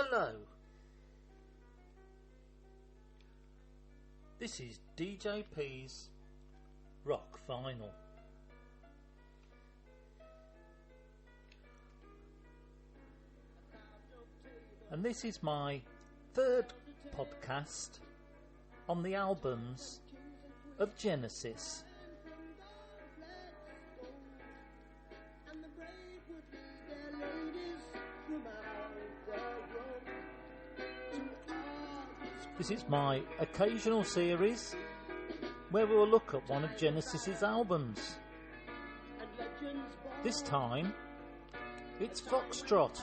Hello, this is DJP's Rock Vinyl. And this is my third podcast on the albums of Genesis. This is my occasional series where we will look at one of Genesis's albums. This time it's Foxtrot.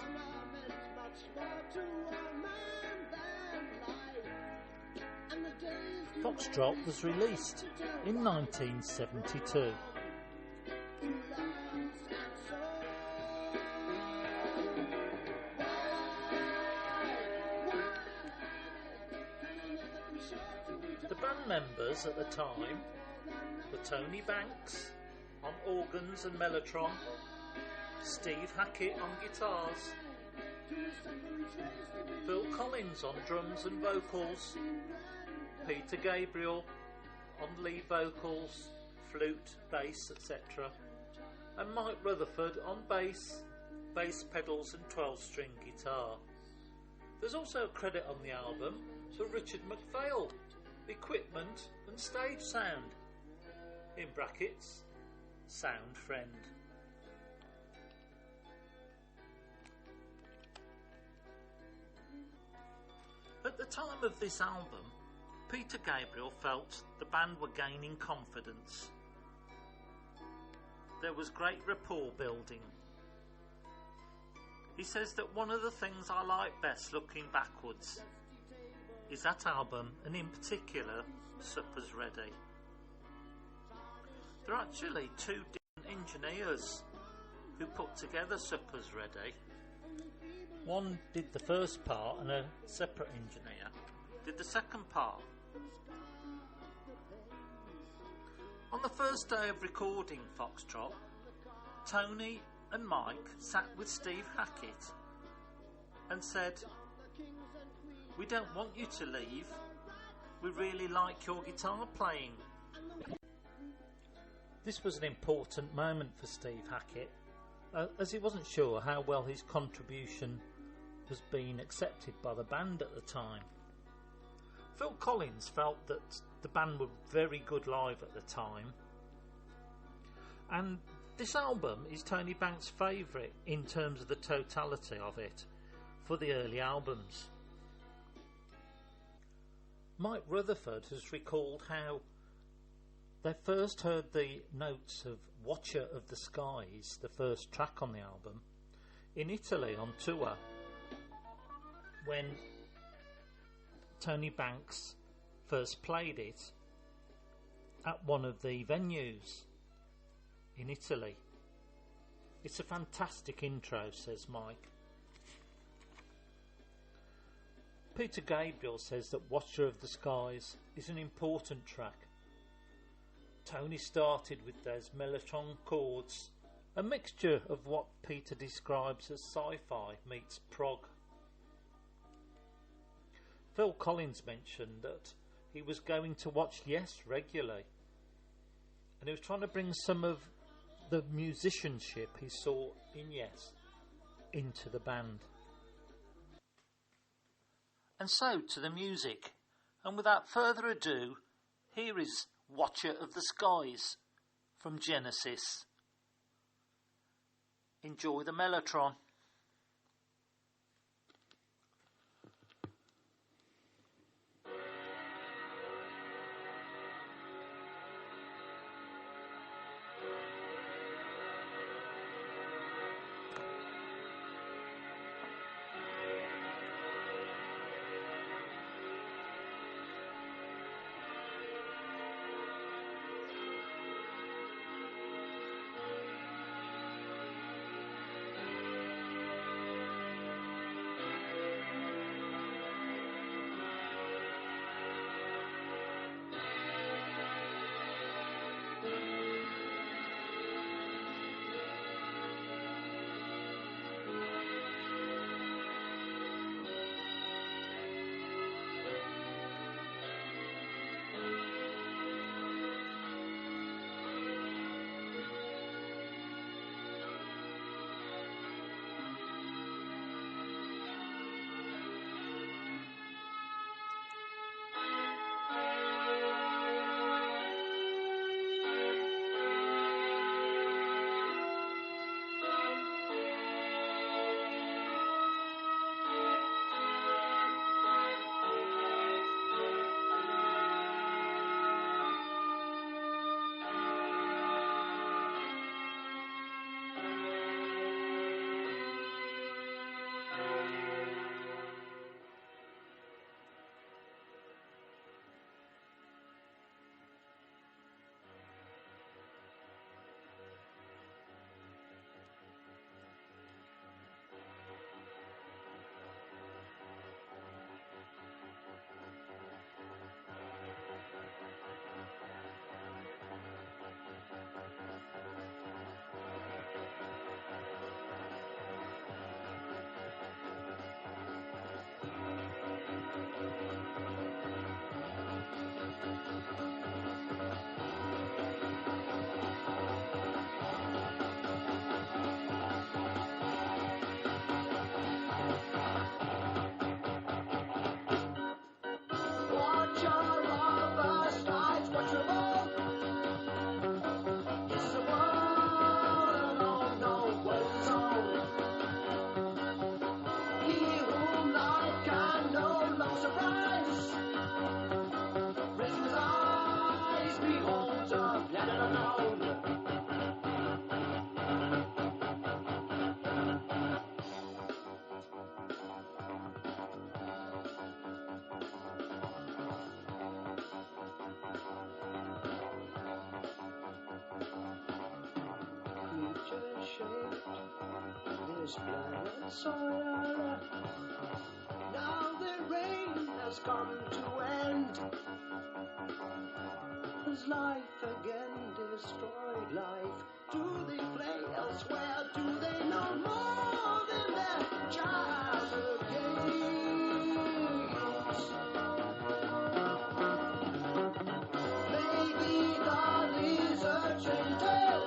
Foxtrot was released in 1972. The band members at the time were Tony Banks on organs and mellotron, Steve Hackett on guitars, Phil Collins on drums and vocals, Peter Gabriel on lead vocals, flute, bass, etc., and Mike Rutherford on bass pedals and 12-string guitar. There's also a credit on the album for Richard McPhail, equipment and stage sound, in brackets, sound friend. At the time of this album, Peter Gabriel felt the band were gaining confidence. There was great rapport building. He says that one of the things I like best looking backwards is that album, and in particular Supper's Ready. There are actually two different engineers who put together Supper's Ready. One did the first part and a separate engineer did the second part. On the first day of recording Foxtrot, Tony and Mike sat with Steve Hackett and said, "We don't want you to leave. We really like your guitar playing." This was an important moment for Steve Hackett, as he wasn't sure how well his contribution was being accepted by the band at the time. Phil Collins felt that the band were very good live at the time, and this album is Tony Banks' favourite in terms of the totality of it for the early albums. Mike Rutherford has recalled how they first heard the notes of Watcher of the Skies, the first track on the album, in Italy on tour, when Tony Banks first played it at one of the venues in Italy. It's a fantastic intro, says Mike. Peter Gabriel says that Watcher of the Skies is an important track. Tony started with those mellotron chords, a mixture of what Peter describes as sci-fi meets prog. Phil Collins mentioned that he was going to watch Yes regularly, and he was trying to bring some of the musicianship he saw in Yes into the band. And so to the music, and without further ado, here is Watcher of the Skies from Genesis. Enjoy the mellotron. was blind, sorry I left. Now the rain has come to end. Has life again destroyed life? Do they play elsewhere? Do they know more than their childhood games? Maybe the lizard train tail.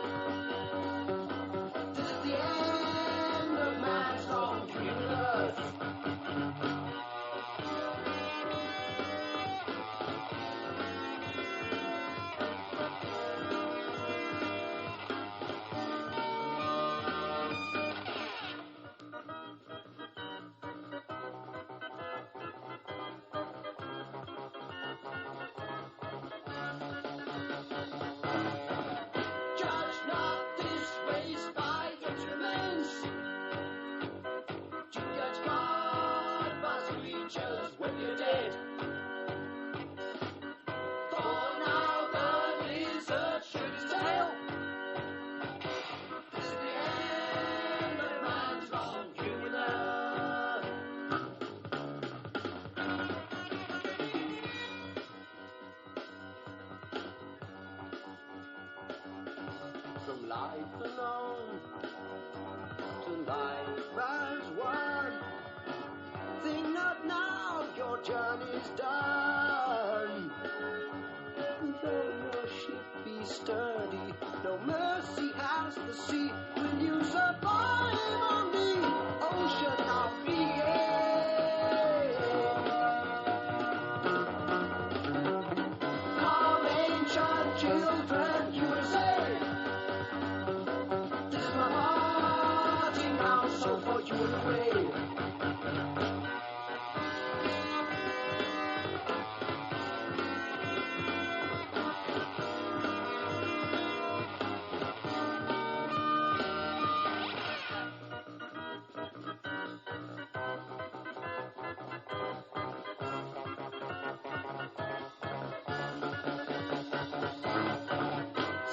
This is the end of man's long dream earth. Judge not this race by its remains. To judge God by creatures when you're dead. For now the lizard should his tail. This is the end of man's long human earth. From life alone to life as one. Think not now, your journey's done. Though your ship be sturdy, no mercy has the sea. Will you survive on the ocean of being? Come, ancient children, USA. This is my parting now, so for you and away.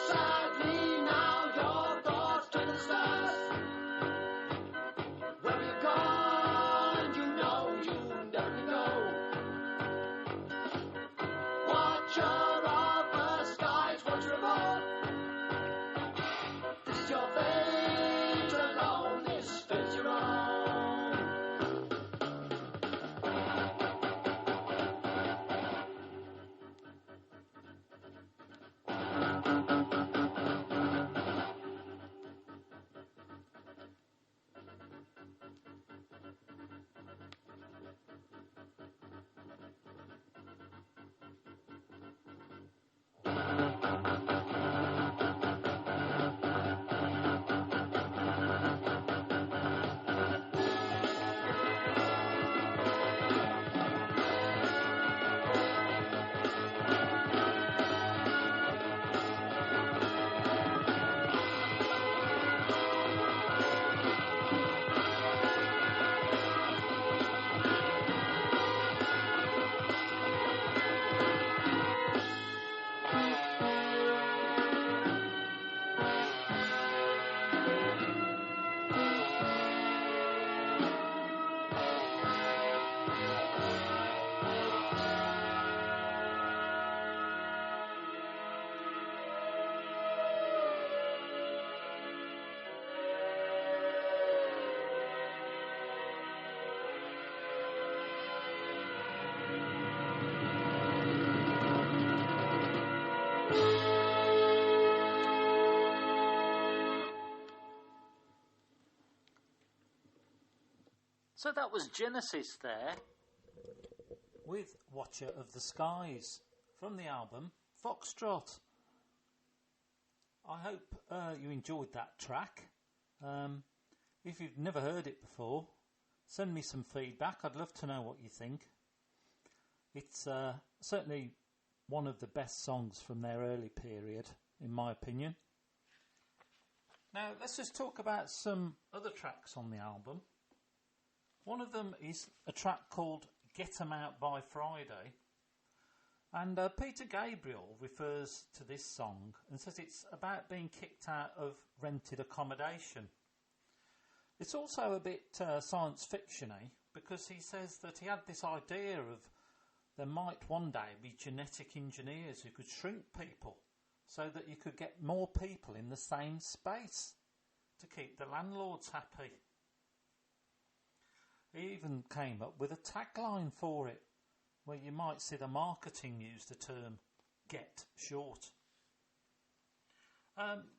Sadly now your thoughts turn to stars. Where you've gone, you know you never know. Watcher of the skies, watch revolt. This is your fate alone, this fate's your own. So that was Genesis there with Watcher of the Skies from the album Foxtrot. I hope you enjoyed that track. If you've never heard it before, send me some feedback. I'd love to know what you think. It's certainly one of the best songs from their early period, in my opinion. Now, let's just talk about some other tracks on the album. One of them is a track called Get 'Em Out by Friday. And Peter Gabriel refers to this song and says it's about being kicked out of rented accommodation. It's also a bit science fiction-y, because he says that he had this idea of there might one day be genetic engineers who could shrink people so that you could get more people in the same space to keep the landlords happy. He even came up with a tagline for it, where you might see the marketing use the term "get short."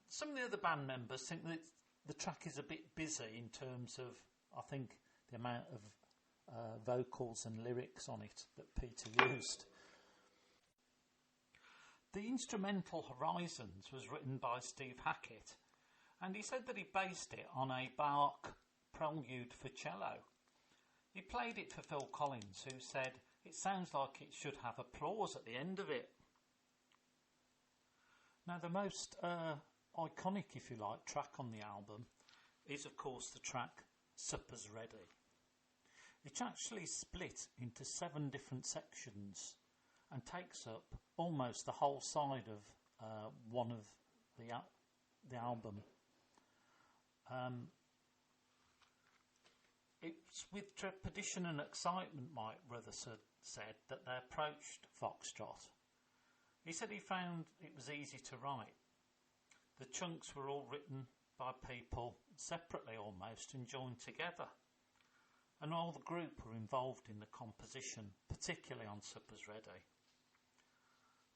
Some of the other band members think that the track is a bit busy in terms of, I think, the amount of vocals and lyrics on it that Peter used. The instrumental Horizons was written by Steve Hackett, and he said that he based it on a Bach prelude for cello. He played it for Phil Collins, who said it sounds like it should have applause at the end of it. Now, the most iconic, if you like, track on the album is, of course, the track Supper's Ready. It's actually split into 7 different sections and takes up almost the whole side of one of the album. It's with trepidation and excitement, Mike Rutherford said, that they approached Foxtrot. He said he found it was easy to write. The chunks were all written by people separately almost and joined together. And all the group were involved in the composition, particularly on Supper's Ready.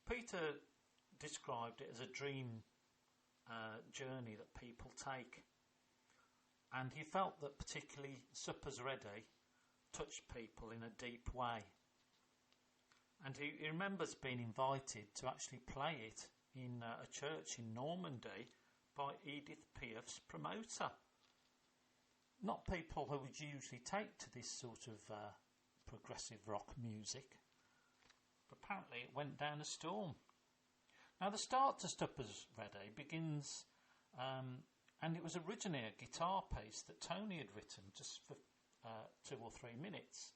Peter described it as a dream journey that people take. And he felt that particularly Supper's Ready touched people in a deep way. And he remembers being invited to actually play it in a church in Normandy by Edith Piaf's promoter. Not people who would usually take to this sort of progressive rock music. But apparently it went down a storm. Now the start to Supper's Ready begins, and it was originally a guitar piece that Tony had written just for 2 or 3 minutes.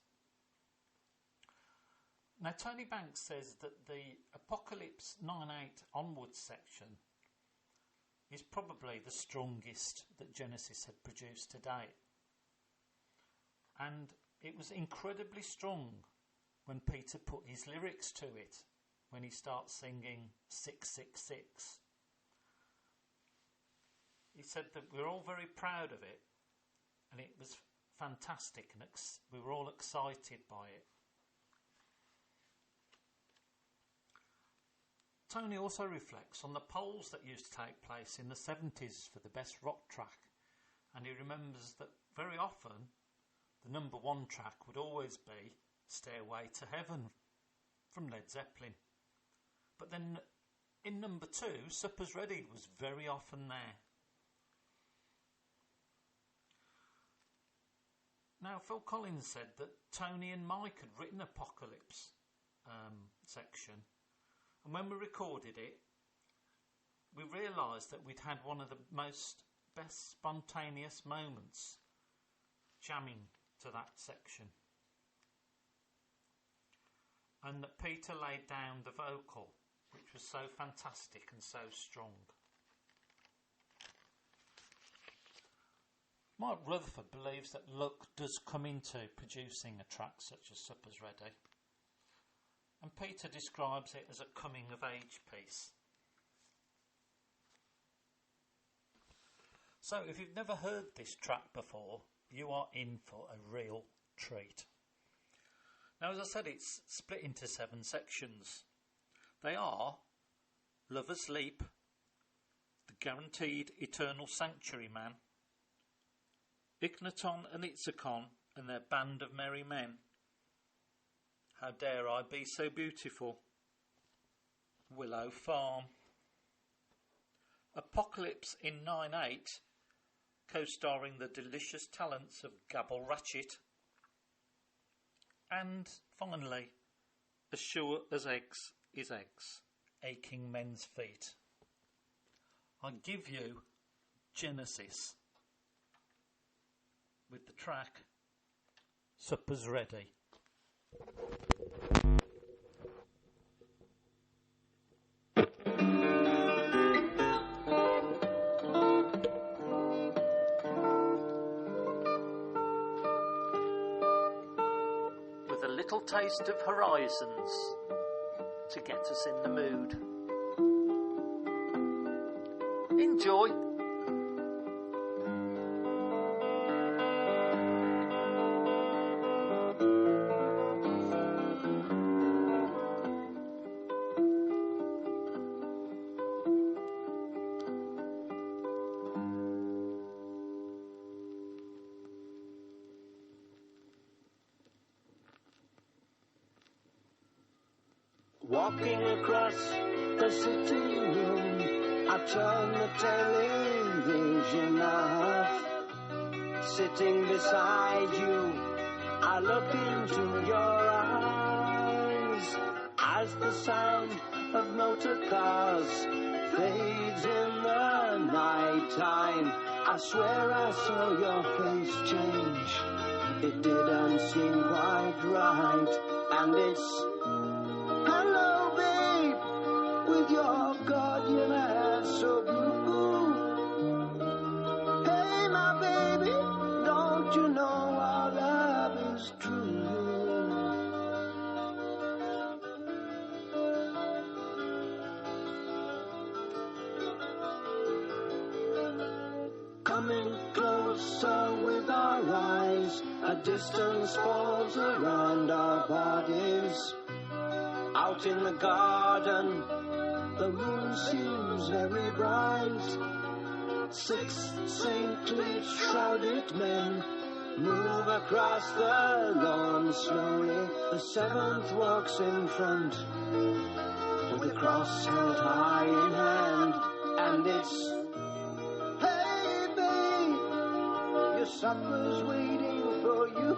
Now Tony Banks says that the Apocalypse 9/8 onwards section is probably the strongest that Genesis had produced to date. And it was incredibly strong when Peter put his lyrics to it, when he starts singing 666. He said that we're all very proud of it, and it was fantastic, and we were all excited by it. Tony also reflects on the polls that used to take place in the 70s for the best rock track, and he remembers that very often the number 1 track would always be Stairway to Heaven from Led Zeppelin. But then in number 2, Supper's Ready was very often there. Now, Phil Collins said that Tony and Mike had written Apocalypse section, and when we recorded it, we realised that we'd had one of the best spontaneous moments jamming to that section, and that Peter laid down the vocal, which was so fantastic and so strong. Mike Rutherford believes that luck does come into producing a track such as Supper's Ready, and Peter describes it as a coming-of-age piece. So if you've never heard this track before, you are in for a real treat. Now, as I said, it's split into 7 sections. They are Lover's Leap, The Guaranteed Eternal Sanctuary Man, Ignaton and Itzicon and their Band of Merry Men, How Dare I Be So Beautiful, Willow Farm, Apocalypse in 9/8, co-starring the delicious talents of Gabble Ratchett, and finally, As Sure as Eggs is Eggs, Aching Men's Feet. I give you Genesis with the track Supper's Ready. little taste of Horizons to get us in the mood. Enjoy. Walking across the sitting room, I turn the television off. Sitting beside you, I look into your eyes. As the sound of motor cars fades in the night time, I swear I saw your face change. It didn't seem quite right, and it's hello, babe, with your guardian eyes so blue. Hey, my baby, don't you know our love is true? Coming closer with our eyes, a distance falls around our bodies. Out in the garden, the moon seems very bright. 6 saintly shrouded men move across the lawn slowly. The 7th walks in front with a cross held high in hand. And it's, hey babe, your supper's waiting for you.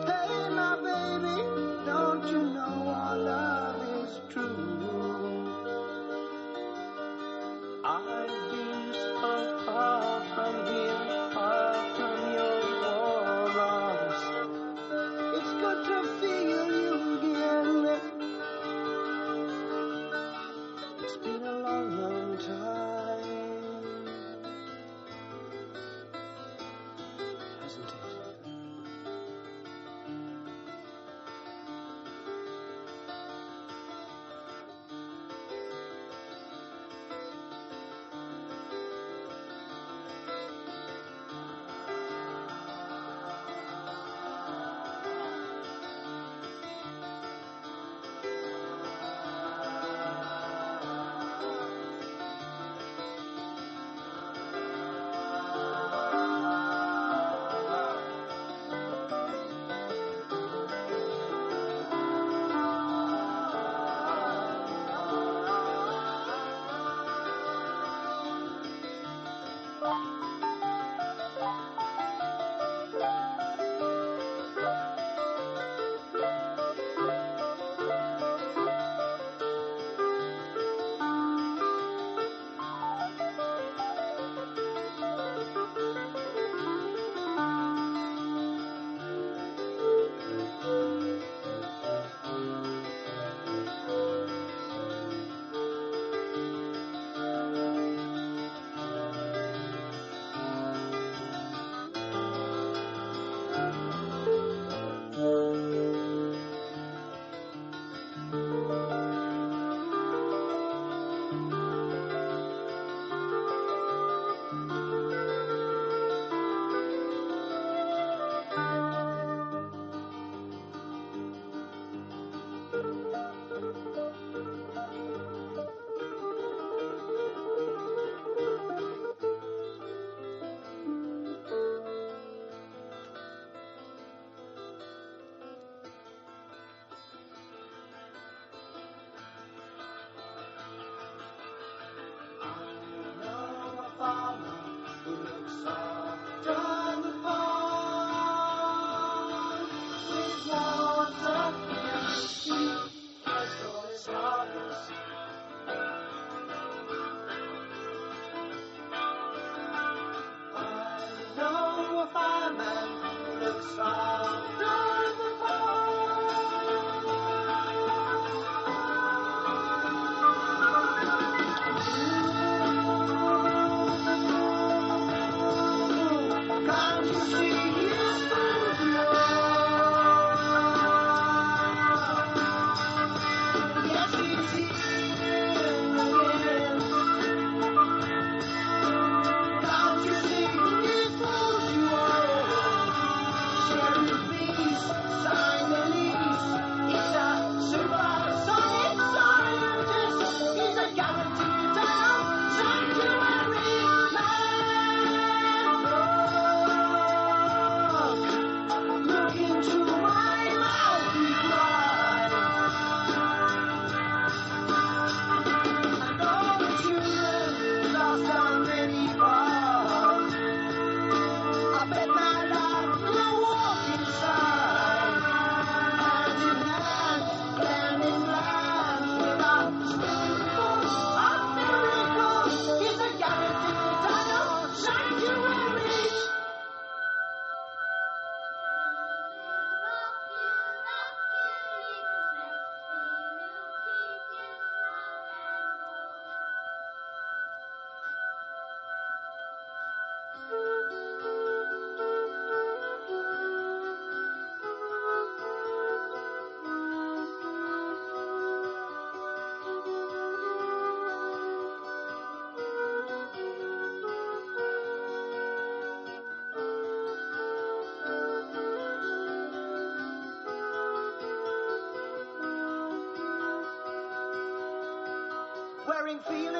Hey my baby, don't you know our love is true? I've been so far from here, far from your warm arms. It's good to feel you again. It's been a long, long time, hasn't it?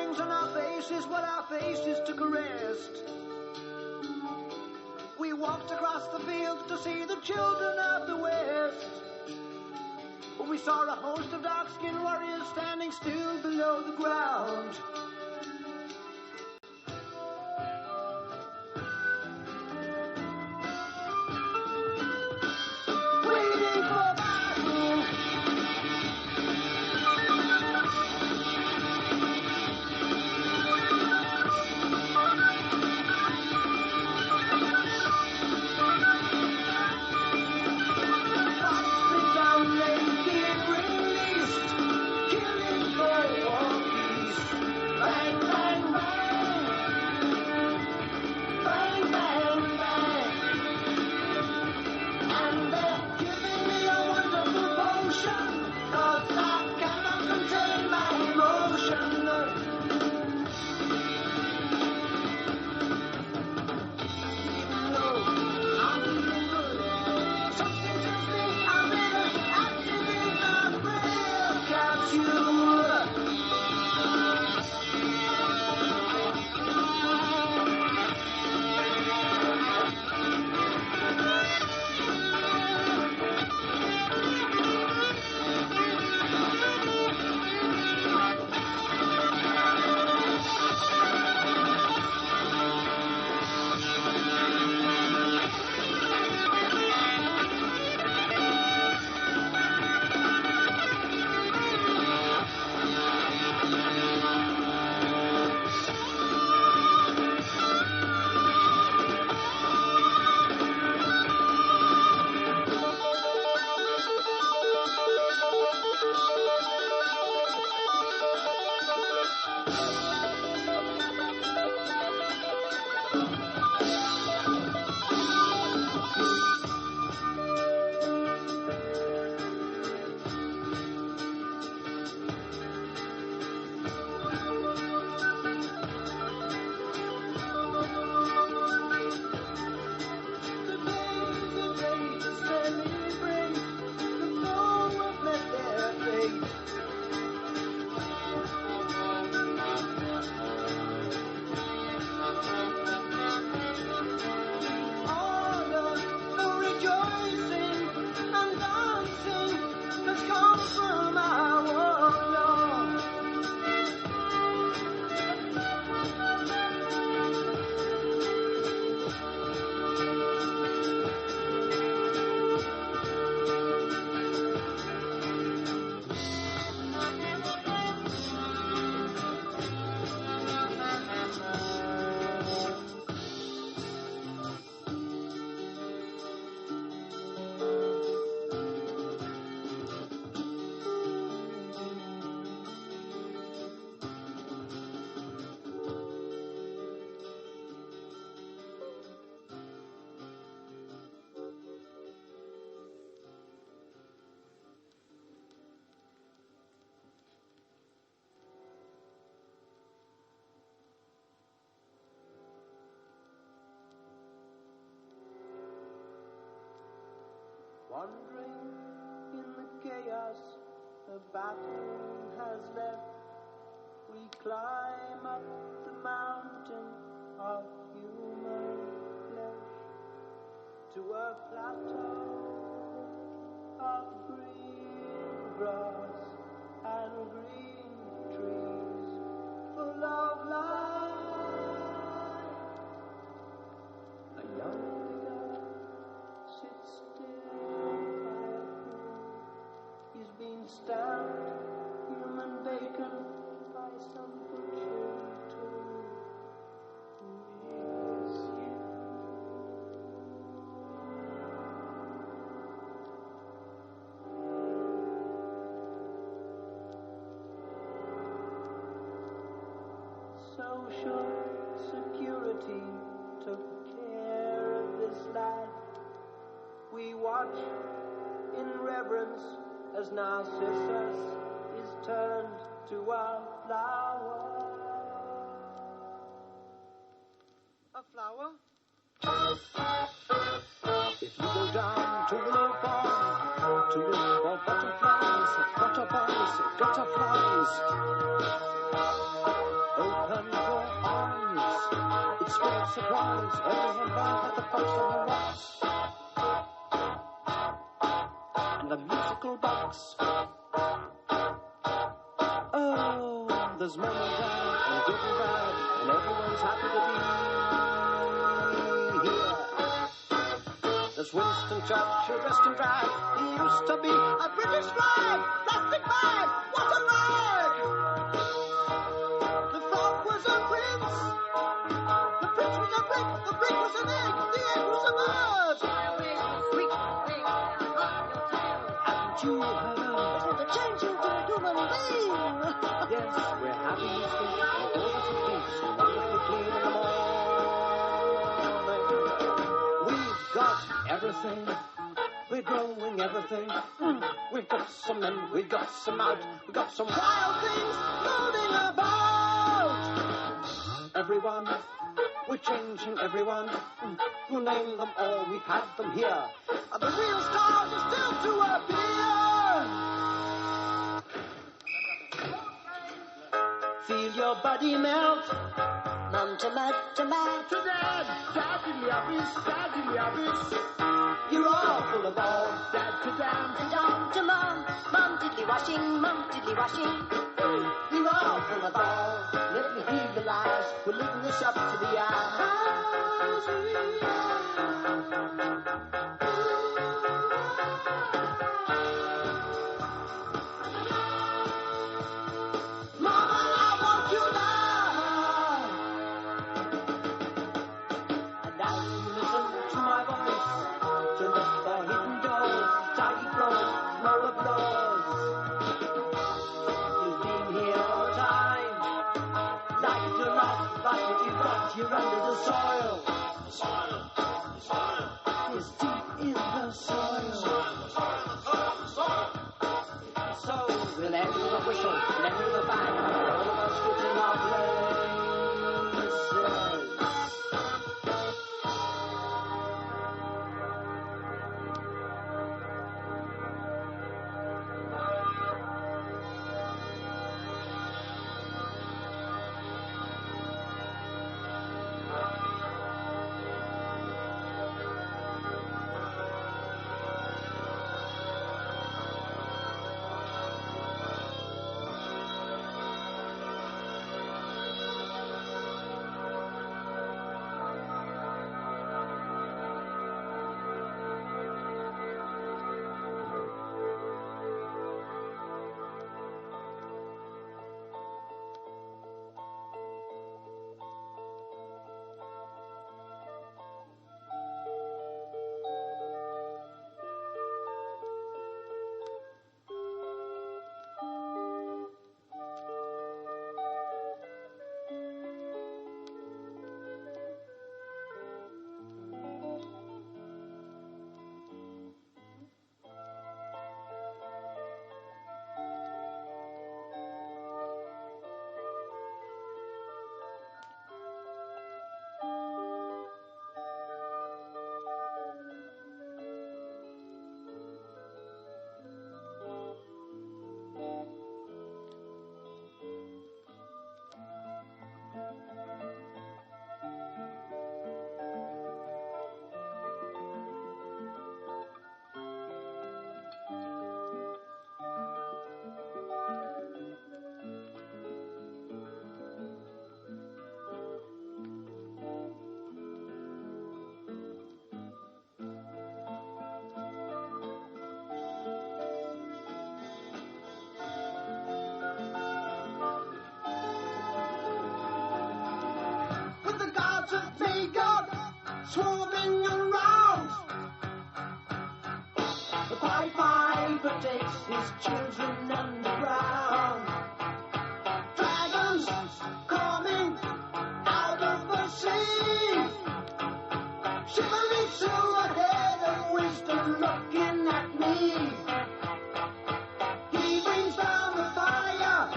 lines on our faces while our faces took a rest. We walked across the fields to see the children of the West. We saw a host of dark-skinned warriors standing still below the ground. Waiting for battle. Wandering in the chaos the battle has left, we climb up the mountain of human flesh to a plateau of green grass and green trees full of life. A young figure sits still by a pool. He's been stabbed, human bacon, by some butcher tool. Who is you? Social security took care of this lad. We watch in reverence as Narcissus is turned to a flower. A flower? If you go down to the low pond to look for butterflies, butterflies, butterflies. surprise, everyone round at the box on the rocks. And the musical box. Oh, there's mom and dad and good and bad, and everyone's happy to be here. There's Winston Churchill dressed in drag. He used to be a British flag, plastic bag. What a rag! The frog was a prince. The prince was a brick. The brick was an egg. The egg was a bird. Haven't you heard? It's the change into a human being. Yes, we're happy and sweet, and gorgeous and peace, and wonderfully clean in the morning. We've got everything. We're growing everything. We've got some in, we've got some out. We've got some wild things floating about. Everyone, we're changing everyone. You name them all, we've had them here. And the real stars are still to appear. Feel your body melt. Mum to mud to mud. To dad, dad to the abyss, dad to the abyss. You're all full of balls. Dad to dad, and dom to mum. Mum diddly washing, mum diddly washing. You're all full of balls. Let me hear the lies. We're living this up to the eyes. Mama, I want you now. And now you listen to my voice. Turn up the hidden doors, tidy clothes, roll up doors. You've been here all the time. Like it or not, that's what you've got. You're under the soil. The soil, the soil. It's deep in the soil. So we'll end with a whistle, and end with a bang. All of us get in our places. Swarming around. The Pied Piper takes his children underground. Dragons coming out of the sea. Shivering silhouette of wisdom looking at me. He brings down the fire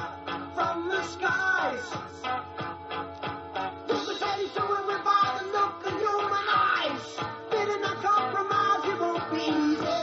from the skies. Look at Teddy doing without a look in human eyes. Bidding a compromise, it won't be easy.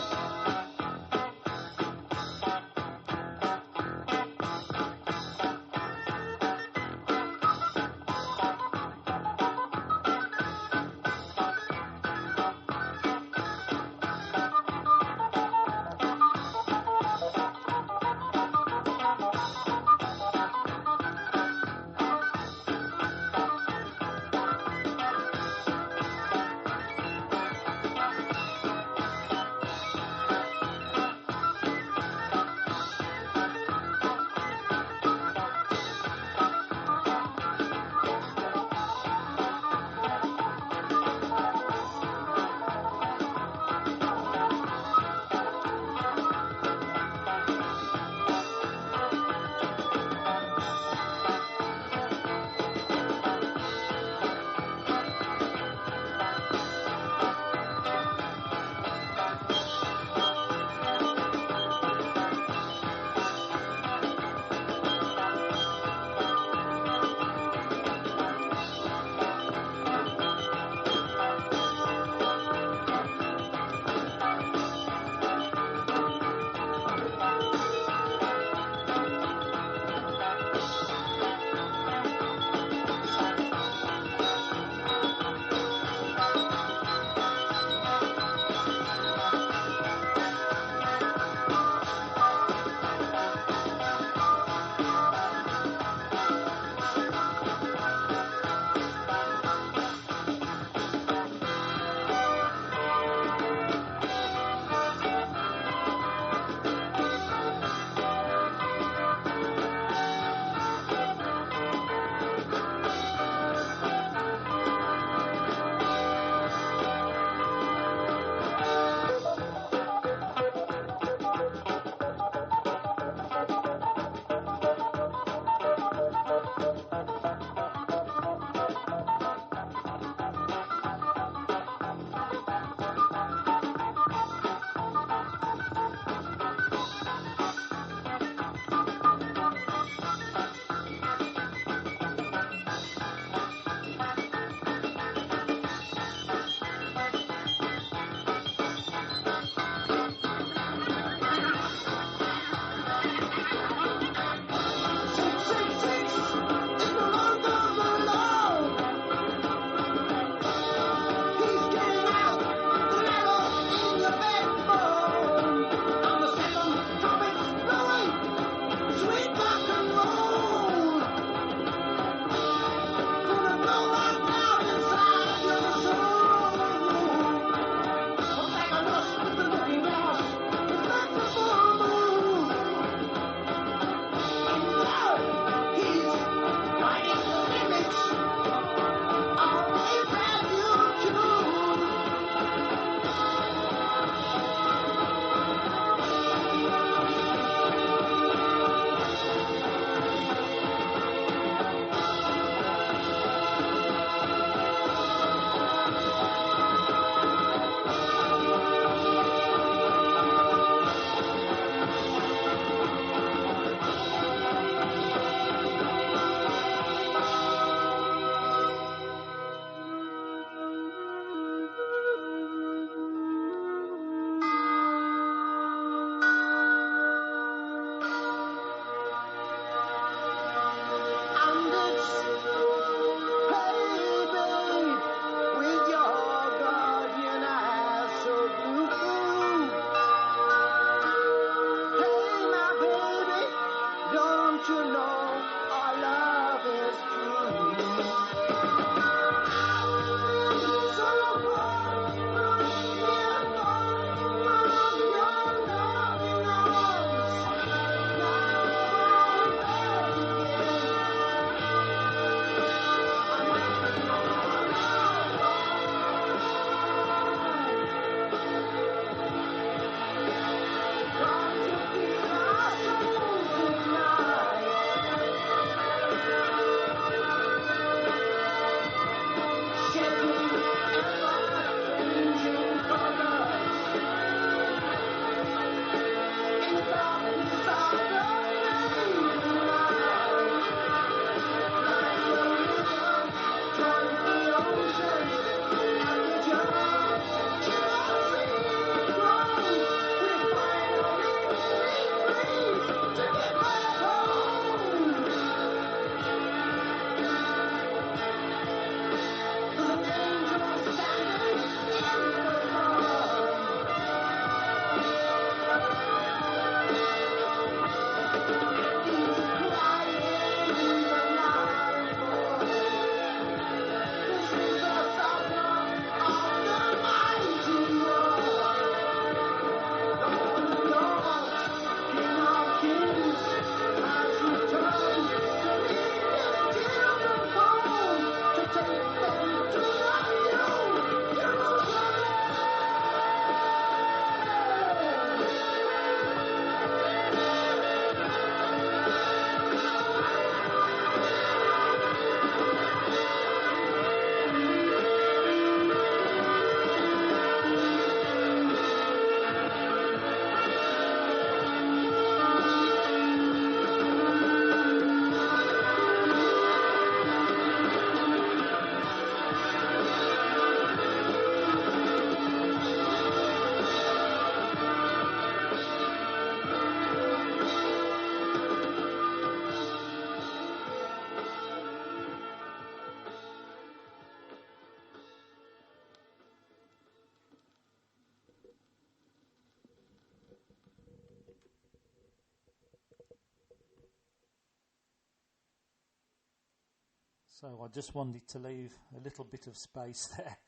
So I just wanted to leave a little bit of space there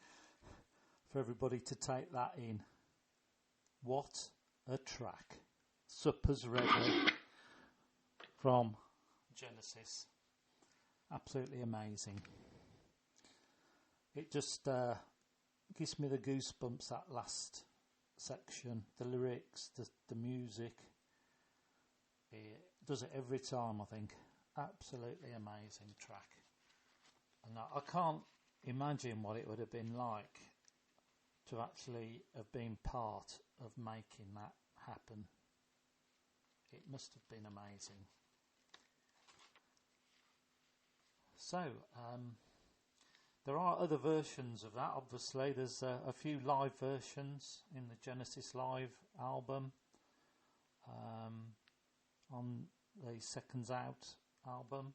for everybody to take that in. What a track. Supper's Ready from Genesis. Absolutely amazing. It just gives me the goosebumps, that last section. The lyrics, the music. It does it every time, I think. Absolutely amazing track. And I can't imagine what it would have been like to actually have been part of making that happen. It must have been amazing. So, there are other versions of that, obviously. There's a few live versions in the Genesis Live album, on the Seconds Out album.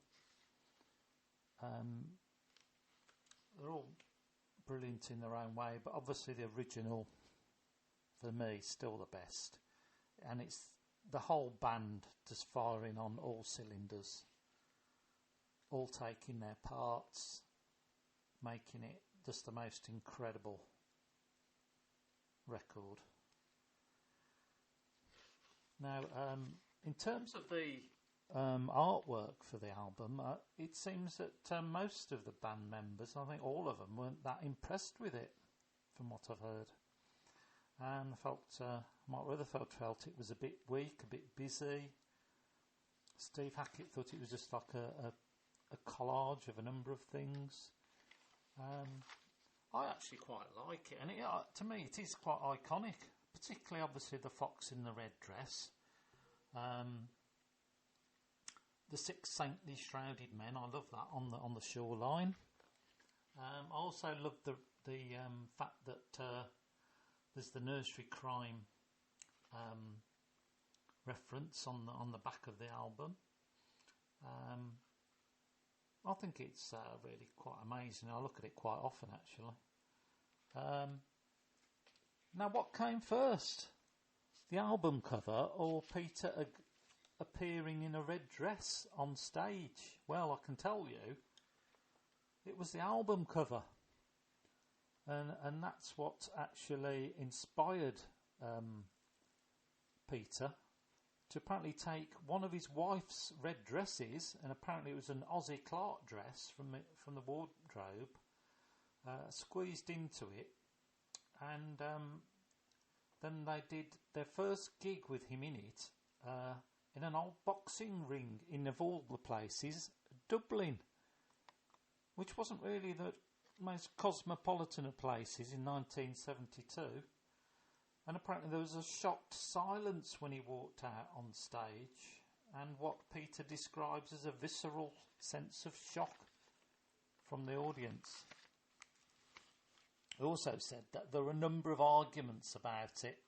They're all brilliant in their own way, but obviously the original, for me, is still the best. And it's the whole band just firing on all cylinders, all taking their parts, making it just the most incredible record. Now, in terms of the artwork for the album, it seems that most of the band members, I think all of them, weren't that impressed with it, from what I've heard. And I felt, Mark Rutherford felt it was a bit weak, a bit busy. Steve Hackett thought it was just like a collage of a number of things. I actually quite like it, and to me it is quite iconic, particularly obviously the fox in the red dress. The six saintly shrouded men, I love that on the shoreline. I also love the fact that there's the nursery crime reference on the back of the album. I think it's really quite amazing. I look at it quite often, actually. Now, what came first? The album cover or Peter appearing in a red dress on stage? Well, I can tell you, it was the album cover. And that's what actually inspired Peter to apparently take one of his wife's red dresses, and apparently it was an Ozzy Clark dress from the wardrobe, squeezed into it, and then they did their first gig with him in it in an old boxing ring in, of all the places, Dublin, which wasn't really the most cosmopolitan of places in 1972. And apparently there was a shocked silence when he walked out on stage, and what Peter describes as a visceral sense of shock from the audience. He also said that there were a number of arguments about it,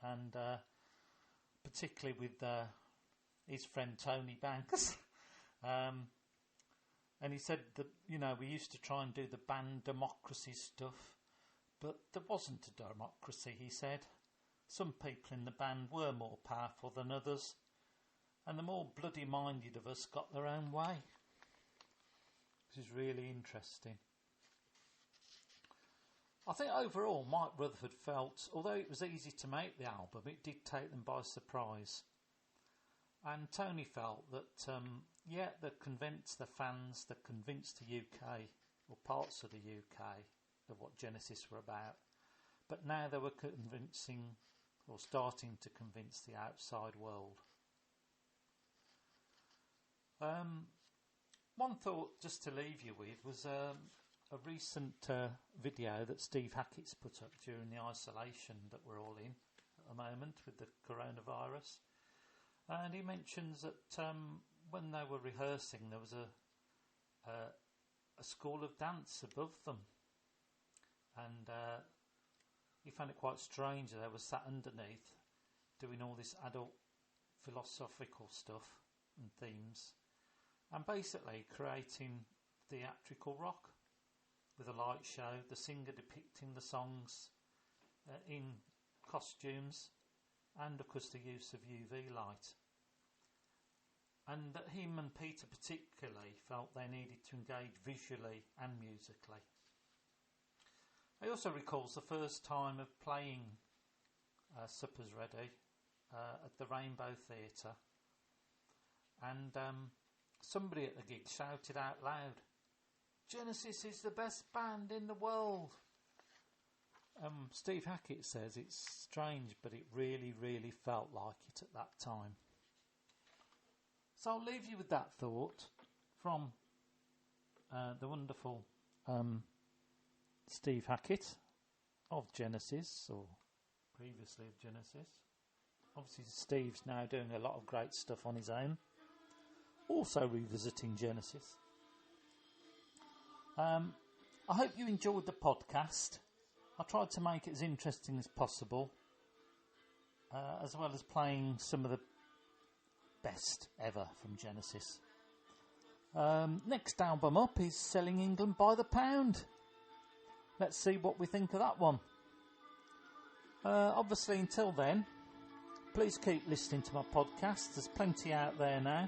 and particularly with his friend Tony Banks. And he said that, we used to try and do the band democracy stuff, but there wasn't a democracy, he said. Some people in the band were more powerful than others, and the more bloody-minded of us got their own way. Which is really interesting. I think overall Mike Rutherford felt, although it was easy to make the album, it did take them by surprise. And Tony felt that, that convinced the fans, that convinced the UK, or parts of the UK, of what Genesis were about. But now they were convincing, or starting to convince the outside world. One thought just to leave you with was a recent video that Steve Hackett's put up during the isolation that we're all in at the moment with the coronavirus. And he mentions that when they were rehearsing, there was a school of dance above them. And he found it quite strange that they were sat underneath doing all this adult philosophical stuff and themes, and basically creating theatrical rock with a light show, the singer depicting the songs in costumes, and of course the use of UV light. and that him and Peter particularly felt they needed to engage visually and musically. He also recalls the first time of playing Supper's Ready at the Rainbow Theatre, and somebody at the gig shouted out loud, "Genesis is the best band in the world." Steve Hackett says it's strange, but it really, really felt like it at that time. So I'll leave you with that thought from the wonderful Steve Hackett of Genesis, or previously of Genesis. Obviously Steve's now doing a lot of great stuff on his own, also revisiting Genesis. I hope you enjoyed the podcast. I tried to make it as interesting as possible, as well as playing some of the best ever from Genesis. Next album up is Selling England by the Pound. Let's see what we think of that one. Obviously, until then, please keep listening to my podcast. There's plenty out there now.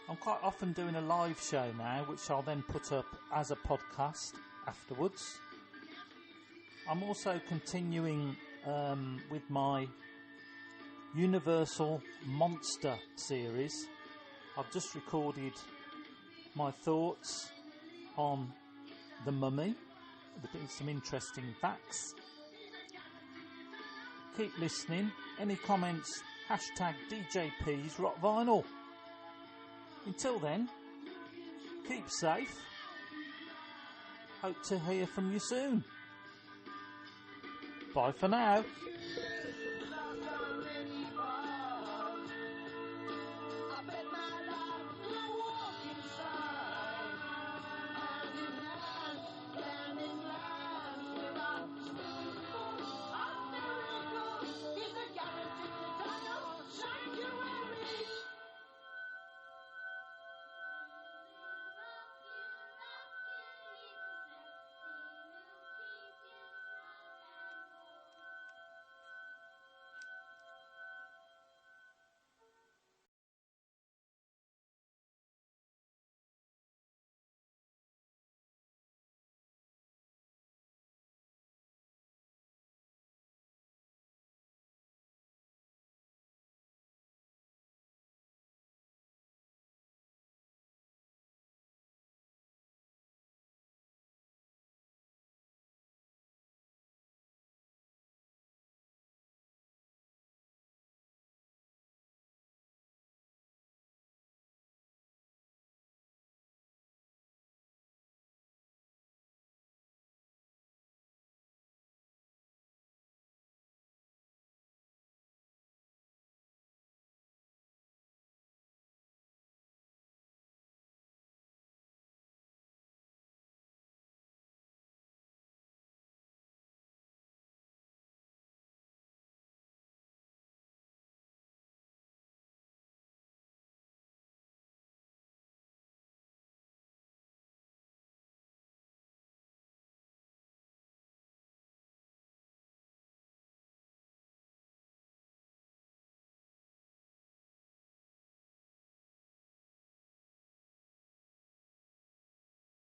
I'm quite often doing a live show now, which I'll then put up as a podcast afterwards. I'm also continuing with my Universal Monster series. I've just recorded my thoughts on The Mummy, with some interesting facts. Keep listening. Any comments, #DJPSROCKVINYL. Until then, keep safe. Hope to hear from you soon. Bye for now.